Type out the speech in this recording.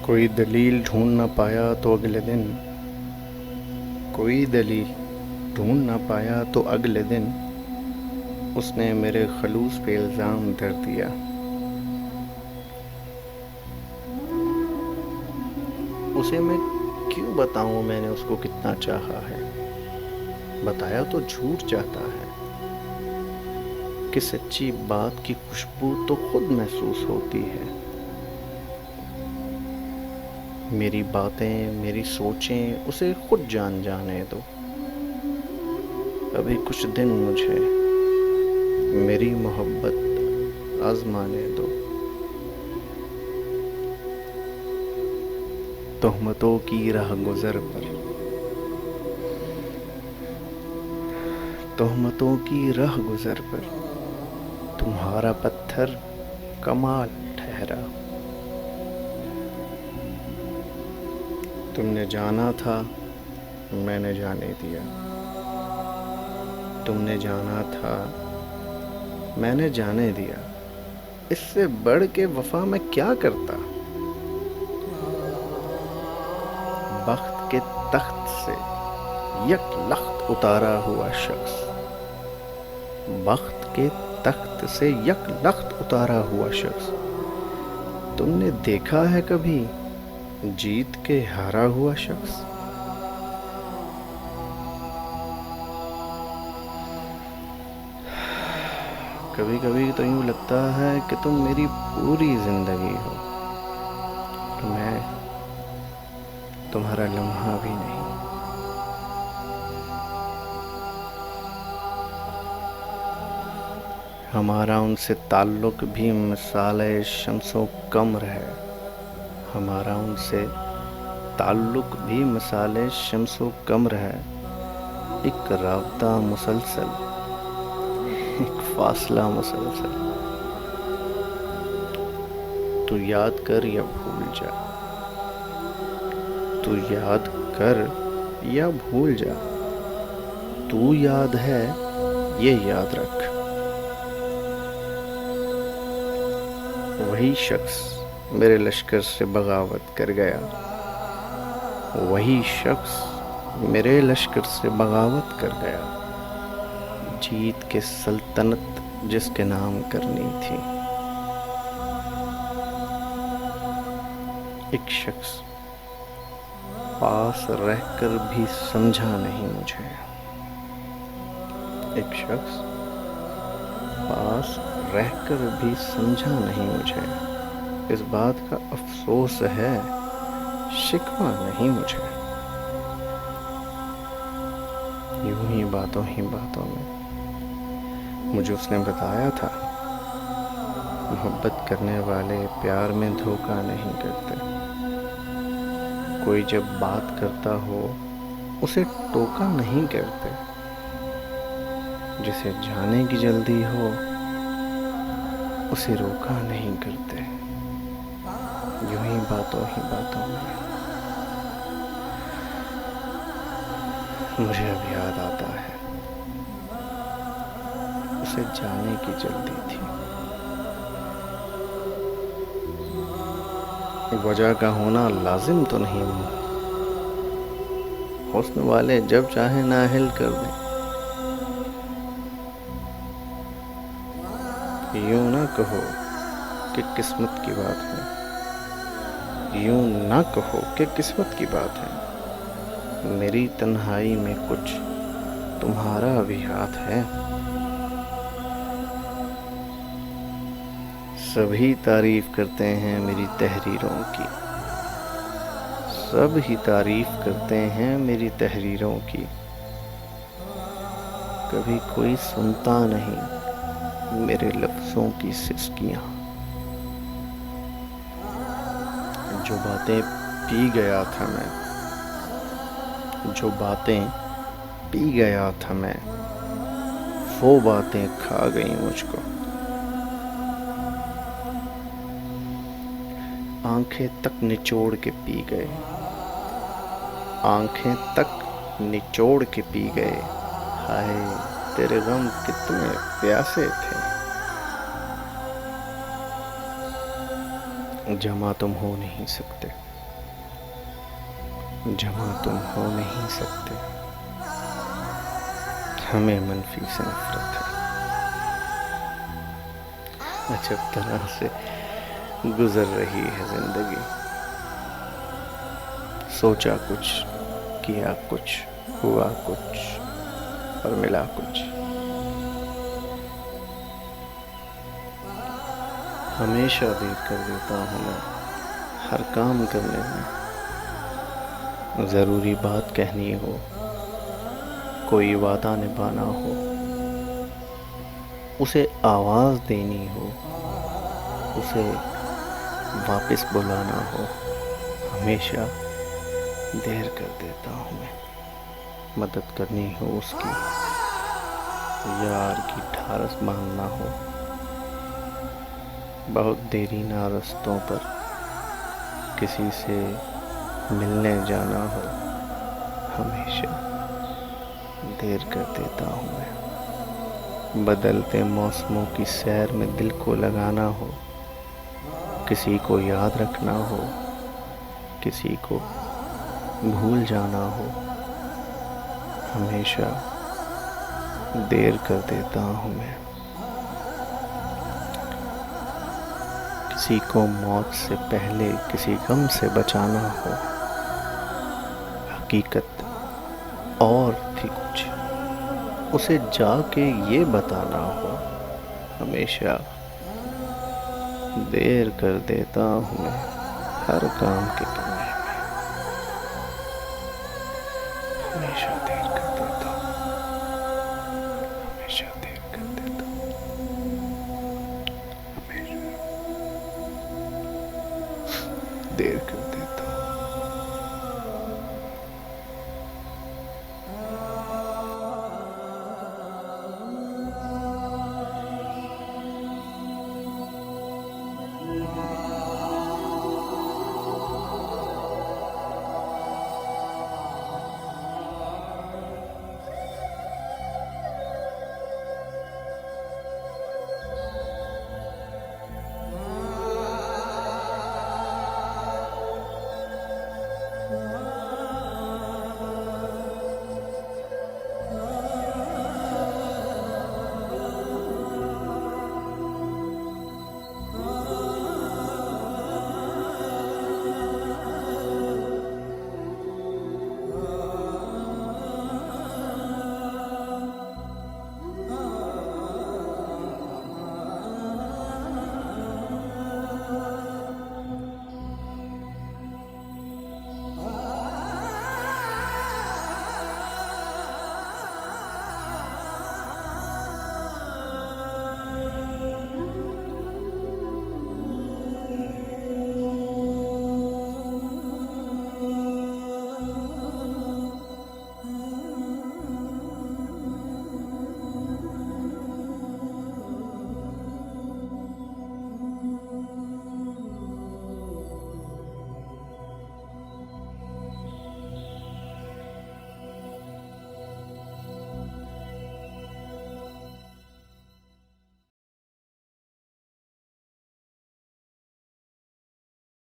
کوئی دلیل ڈھونڈ نہ پایا تو اگلے دن کوئی دلیل ڈھونڈ نہ پایا تو اگلے دن اس نے میرے خلوص پہ الزام دھر دیا۔ اسے میں کیوں بتاؤں میں نے اس کو کتنا چاہا ہے، بتایا تو جھوٹ چاہتا ہے کہ سچی بات کی خوشبو تو خود محسوس ہوتی ہے۔ میری باتیں، میری سوچیں اسے خود جانے دو۔ ابھی کچھ دن مجھے میری محبت آزمانے دو۔ تہمتوں کی راہ گزر پر تہمتوں کی راہ گزر پر تمہارا پتھر کمال ٹھہرا۔ تم نے جانا تھا، میں نے جانے دیا۔ تم نے جانا تھا، میں نے جانے دیا۔ اس سے بڑھ کے وفا میں کیا کرتا؟ بخت کے تخت سے یک لخت اتارا ہوا شخص، بخت کے تخت سے یک لخت اتارا ہوا شخص، تم نے دیکھا ہے کبھی جیت کے ہارا ہوا شخص؟ کبھی کبھی تو یوں لگتا ہے کہ تم میری پوری زندگی ہو، میں تمہارا لمحہ بھی نہیں۔ ہمارا ان سے تعلق بھی مثال شمس و قمر ہے، ہمارا ان سے تعلق بھی مثال شمس و قمر ہے۔ ایک رابطہ مسلسل، ایک فاصلہ مسلسل، تو یاد کر یا بھول جا، تو یاد کر یا بھول جا، تو یاد ہے یہ یاد رکھ۔ وہی شخص میرے لشکر سے بغاوت کر گیا، وہی شخص میرے لشکر سے بغاوت کر گیا، جیت کے سلطنت جس کے نام کرنی تھی۔ ایک شخص پاس رہ کر بھی سمجھا نہیں مجھے، ایک شخص پاس رہ کر بھی سمجھا نہیں مجھے۔ اس بات کا افسوس ہے، شکوہ نہیں مجھے۔ یوں ہی باتوں میں مجھے اس نے بتایا تھا، محبت کرنے والے پیار میں دھوکہ نہیں کرتے۔ کوئی جب بات کرتا ہو اسے ٹوکا نہیں کرتے، جسے جانے کی جلدی ہو اسے روکا نہیں کرتے۔ یوں ہی باتوں میں مجھے اب یاد آتا ہے، اسے جانے کی جلدی تھی۔ وجہ کا ہونا لازم تو نہیں، حسن والے جب چاہے نااہل کر دیں۔ یوں نہ کہو کہ قسمت کی بات ہے، یوں نہ کہو کہ قسمت کی بات ہے، میری تنہائی میں کچھ تمہارا بھی ہاتھ ہے۔ سبھی تعریف کرتے ہیں میری تحریروں کی، سب ہی تعریف کرتے ہیں میری تحریروں کی، کبھی کوئی سنتا نہیں میرے لفظوں کی سسکیاں۔ جو باتیں پی گیا تھا میں، جو باتیں پی گیا تھا میں، وہ باتیں کھا گئی مجھ کو۔ آنکھیں تک نچوڑ کے پی گئے، آنکھیں تک نچوڑ کے پی گئے، ہائے تیرے غم کتنے پیاسے تھے۔ جمع تم ہو نہیں سکتے، جمع تم ہو نہیں سکتے، ہمیں منفی سے نفرت ہے۔ عجب طرح سے گزر رہی ہے زندگی، سوچا کچھ، کیا کچھ، ہوا کچھ اور ملا کچھ۔ ہمیشہ دیر کر دیتا ہوں میں ہر کام کرنے میں، ضروری بات کہنی ہو، کوئی وعدہ نبھانا ہو، اسے آواز دینی ہو، اسے واپس بلانا ہو، ہمیشہ دیر کر دیتا ہوں میں۔ مدد کرنی ہو اس کی، یار کی ڈھارس باندھنا ہو، بہت دیرینہ رستوں پر کسی سے ملنے جانا ہو، ہمیشہ دیر کر دیتا ہوں میں۔ بدلتے موسموں کی سیر میں دل کو لگانا ہو، کسی کو یاد رکھنا ہو، کسی کو بھول جانا ہو، ہمیشہ دیر کر دیتا ہوں میں۔ کسی کو موت سے پہلے کسی غم سے بچانا ہو، حقیقت اور تھی کچھ، اسے جا کے یہ بتانا ہو، ہمیشہ دیر کر دیتا ہوں میں ہر کام کے کرنے میں، ہمیشہ دیر کر دیتا ہوں، ہمیشہ دیر کر دیتا ہوں، ہمیشہ دیر کر دیتا ہوں۔